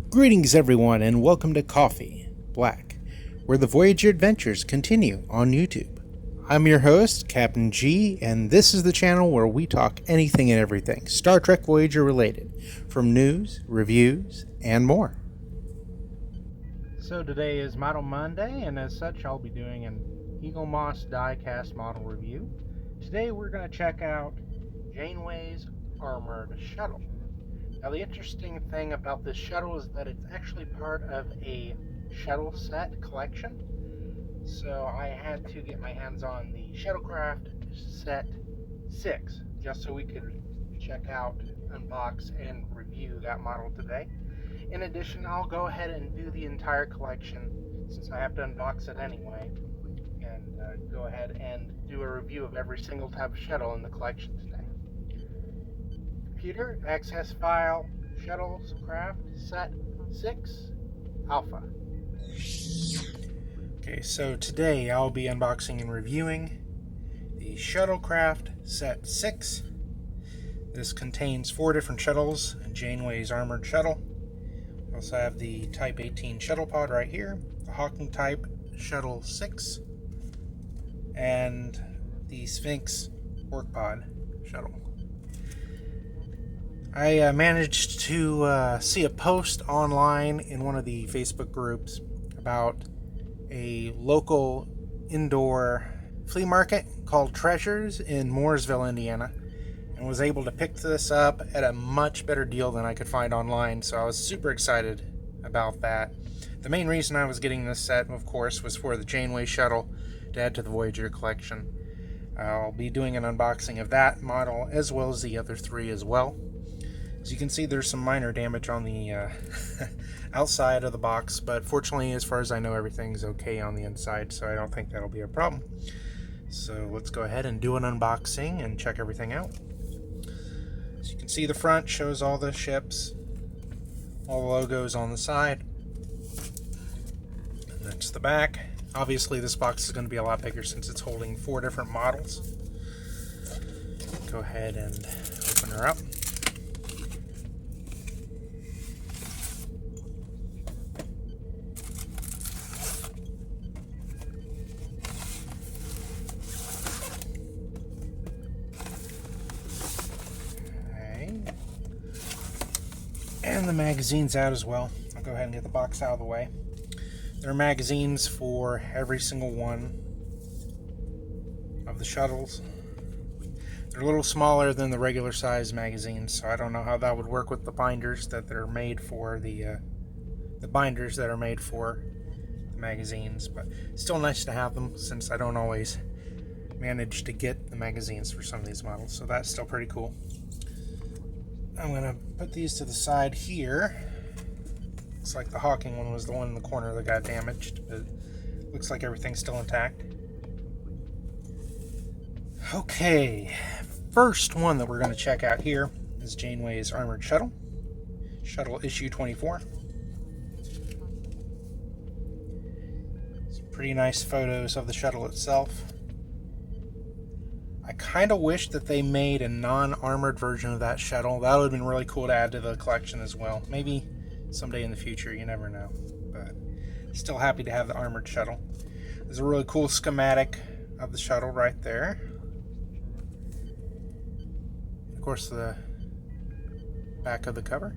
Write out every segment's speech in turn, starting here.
Greetings everyone and welcome to Coffee Black, where the Voyager adventures continue on YouTube. I'm your host, Captain G, and this is the channel where we talk anything and everything Star Trek Voyager related, from news, reviews, and more. So today is Model Monday, and as such I'll be doing an Eaglemoss die-cast model review. Today we're going to check out Janeway's armored shuttle. Now the interesting thing about this shuttle is that it's actually part of a shuttle set collection. So I had to get my hands on the Shuttlecraft set 6, just so we could check out, unbox, and review that model today. In addition, I'll go ahead and do the entire collection, since I have to unbox it anyway, and go ahead and do a review of every single type of shuttle in the collection today. Computer, access file, Shuttlecraft set 6 alpha. Okay, so today I'll be unboxing and reviewing the Shuttlecraft set 6. This contains 4 different shuttles and Janeway's armored shuttle. We also have the Type 18 shuttle pod right here, the Hawking type shuttle 6, and the Sphinx work pod shuttle. I managed to see a post online in one of the Facebook groups about a local indoor flea market called Treasures in Mooresville, Indiana, and was able to pick this up at a much better deal than I could find online, so I was super excited about that. The main reason I was getting this set, of course, was for the Janeway shuttle to add to the Voyager collection. I'll be doing an unboxing of that model as well as the other 3 as well. As you can see, there's some minor damage on the outside of the box, but fortunately, as far as I know, everything's okay on the inside, so I don't think that'll be a problem. So let's go ahead and do an unboxing and check everything out. As you can see, the front shows all the ships, all the logos on the side. And that's the back. Obviously, this box is going to be a lot bigger since it's holding 4 different models. Go ahead and open her up. And the magazine's out as well. I'll go ahead and get the box out of the way. There are magazines for every single one of the shuttles. They're a little smaller than the regular size magazines, so I don't know how that would work with the binders that they're made for, the binders that are made for the magazines, but it's still nice to have them since I don't always manage to get the magazines for some of these models, so that's still pretty cool. I'm going to put these to the side here. Looks like the Hawking one was the one in the corner that got damaged, but looks like everything's still intact. Okay, first one that we're going to check out here is Janeway's armored shuttle. Shuttle issue 24. Some pretty nice photos of the shuttle itself. I kind of wish that they made a non-armored version of that shuttle. That would have been really cool to add to the collection as well. Maybe someday in the future, you never know. But still happy to have the armored shuttle. There's a really cool schematic of the shuttle right there. Of course, the back of the cover.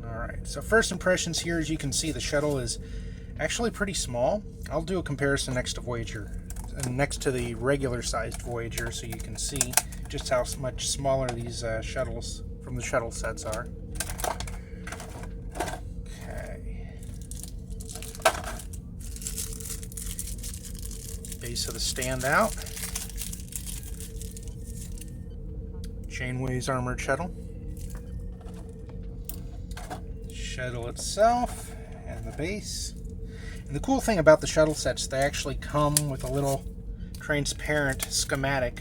Alright, so first impressions here, as you can see, the shuttle is actually pretty small. I'll do a comparison next to Voyager. Next to the regular sized Voyager, so you can see just how much smaller these shuttles from the shuttle sets are. Okay. Base of the standout. Janeway's armored shuttle. Shuttle itself and the base. And the cool thing about the shuttle sets, they actually come with a little transparent schematic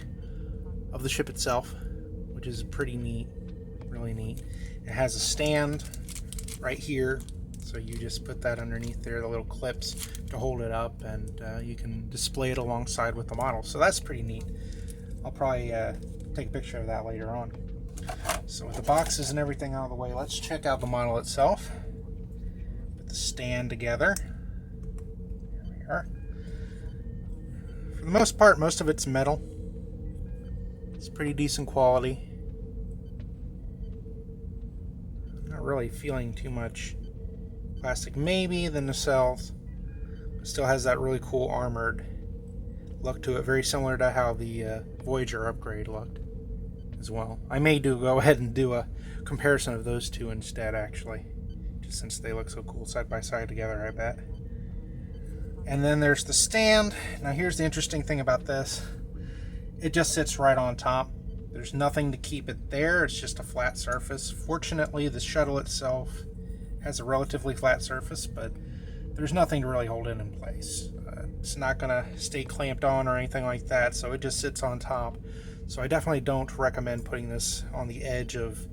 of the ship itself, which is pretty neat, really neat. It has a stand right here, so you just put that underneath there, the little clips to hold it up, and you can display it alongside with the model. So that's pretty neat. I'll probably take a picture of that later on. So with the boxes and everything out of the way, let's check out the model itself. Put the stand together. Here we are. For the most part, most of it's metal. It's pretty decent quality. Not really feeling too much plastic. Maybe the nacelles. It still has that really cool armored look to it, very similar to how the Voyager upgrade looked as well. I may go ahead and do a comparison of those two instead, actually, just since they look so cool side by side together, I bet. And then there's the stand. Now here's the interesting thing about this. It just sits right on top. There's nothing to keep it there. It's just a flat surface. Fortunately, the shuttle itself has a relatively flat surface, but there's nothing to really hold it in place. It's not going to stay clamped on or anything like that, so it just sits on top. So I definitely don't recommend putting this on the edge of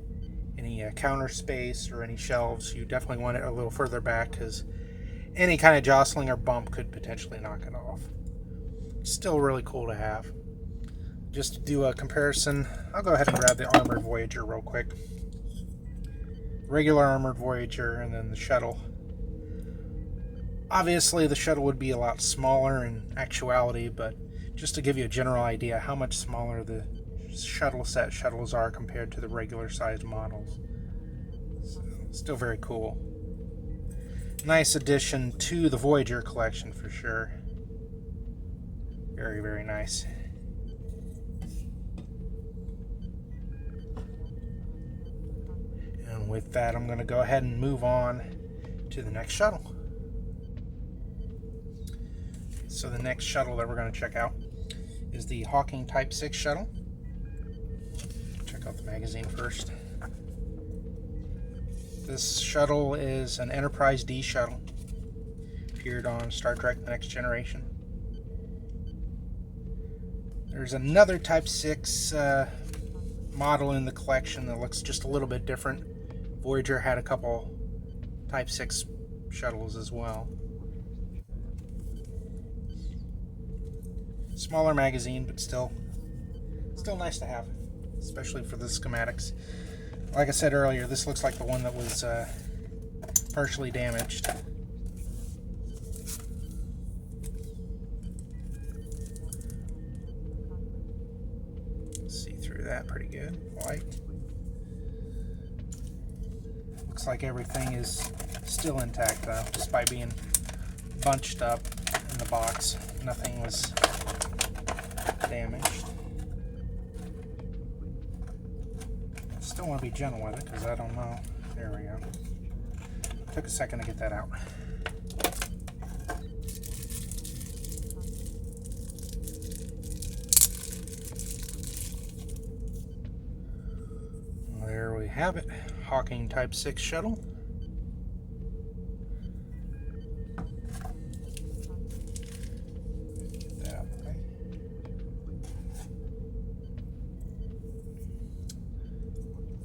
any counter space or any shelves. You definitely want it a little further back because any kind of jostling or bump could potentially knock it off. It's still really cool to have. Just to do a comparison, I'll go ahead and grab the Armored Voyager real quick. Regular Armored Voyager and then the Shuttle. Obviously, the Shuttle would be a lot smaller in actuality, but just to give you a general idea how much smaller the shuttles are compared to the regular sized models. So, still very cool. Nice addition to the Voyager collection for sure. Very, very nice. And with that, I'm going to go ahead and move on to the next shuttle. So the next shuttle that we're going to check out is the Hawking Type 6 shuttle. Check out the magazine first. This shuttle is an Enterprise D shuttle. Appeared on Star Trek The Next Generation. There's another Type 6 model in the collection that looks just a little bit different. Voyager had a couple Type 6 shuttles as well. Smaller magazine, but still nice to have, especially for the schematics. Like I said earlier, this looks like the one that was partially damaged. See through that pretty good. White. Looks like everything is still intact though, despite being bunched up in the box. Nothing was damaged. Still want to be gentle with it because I don't know. There we go. Took a second to get that out. There we have it. Hawking Type 6 shuttle.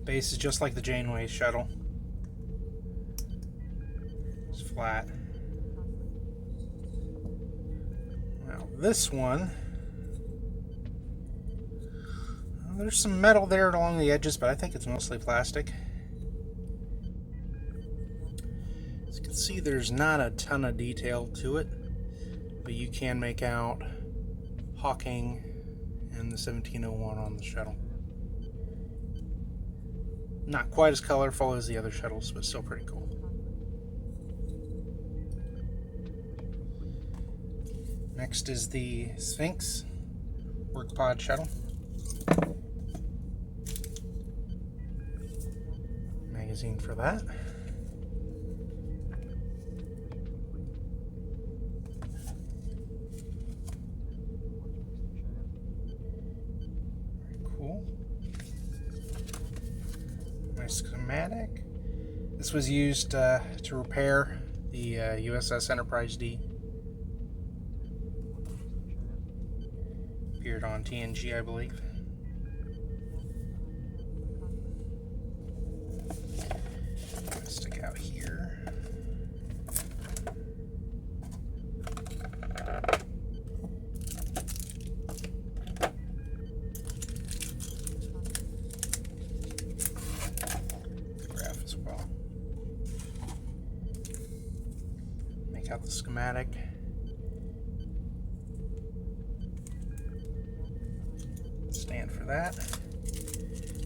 Base is just like the Janeway shuttle. It's flat. Now this one, well, there's some metal there along the edges, but I think it's mostly plastic. As you can see, there's not a ton of detail to it, but you can make out Hawking and the 1701 on the shuttle. Not quite as colorful as the other shuttles, but still pretty cool. Next is the Sphinx Work Pod shuttle. Magazine for that. Schematic. This was used to repair the USS Enterprise D. Appeared on TNG, I believe. Stick out here. out the schematic. Stand for that.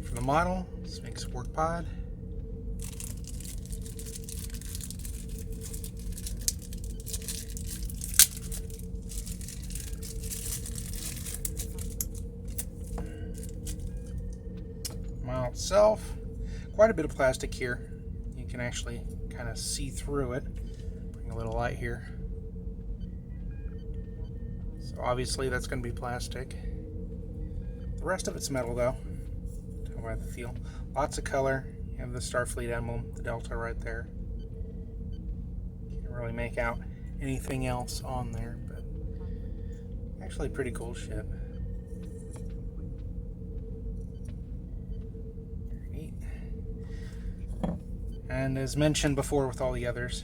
For the model, this makes a work pod. Model itself, quite a bit of plastic here. You can actually kind of see through it. Bring a little light here. So obviously that's going to be plastic. The rest of it's metal though. Tell by the feel. Lots of color. You have the Starfleet emblem, the Delta right there. Can't really make out anything else on there, but actually a pretty cool ship. And as mentioned before with all the others,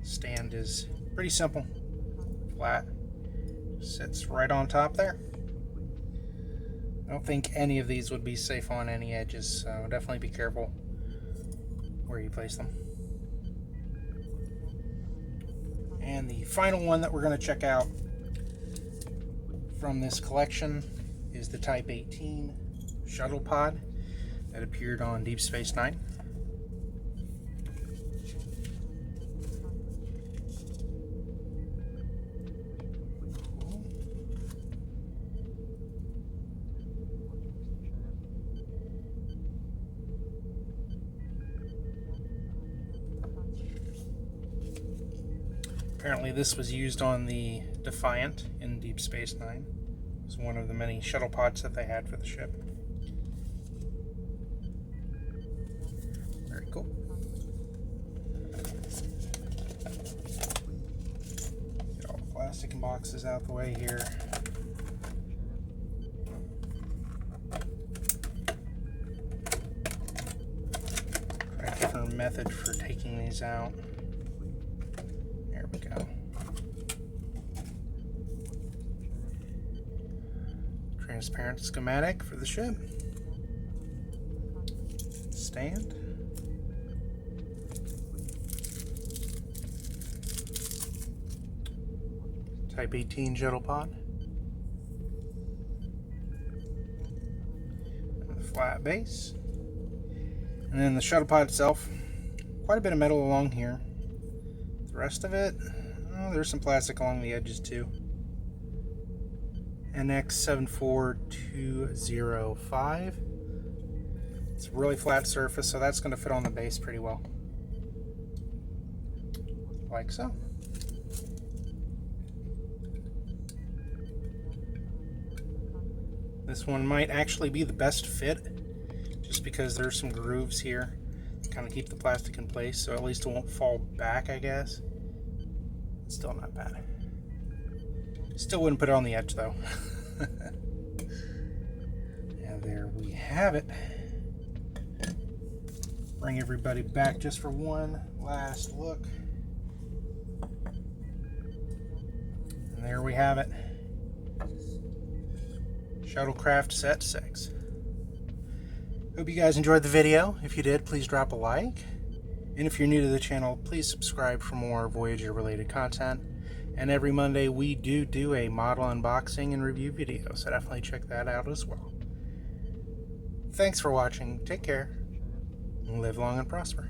stand is pretty simple, flat, sits right on top there. I don't think any of these would be safe on any edges, so definitely be careful where you place them. And the final one that we're going to check out from this collection is the Type 18 Shuttle pod that appeared on Deep Space Nine. Apparently this was used on the Defiant in Deep Space Nine. It was one of the many shuttle pods that they had for the ship. Very cool. Get all the plastic and boxes out the way here. Try a different method for taking these out. There we go. Transparent schematic for the ship. Stand. Type 18 shuttle pod. And the flat base. And then the shuttle pod itself. Quite a bit of metal along here. The rest of it, oh, there's some plastic along the edges too. NX74205. It's a really flat surface, so that's going to fit on the base pretty well. Like so. This one might actually be the best fit, just because there's some grooves here to kind of keep the plastic in place, so at least it won't fall back, I guess. It's still not bad. Still wouldn't put it on the edge though. And there we have it. Bring everybody back just for one last look. And there we have it. Shuttlecraft Set 6. Hope you guys enjoyed the video. If you did, please drop a like. And if you're new to the channel, please subscribe for more Voyager related content. And every Monday we do a model unboxing and review video, so definitely check that out as well. Thanks for watching, take care, and live long and prosper.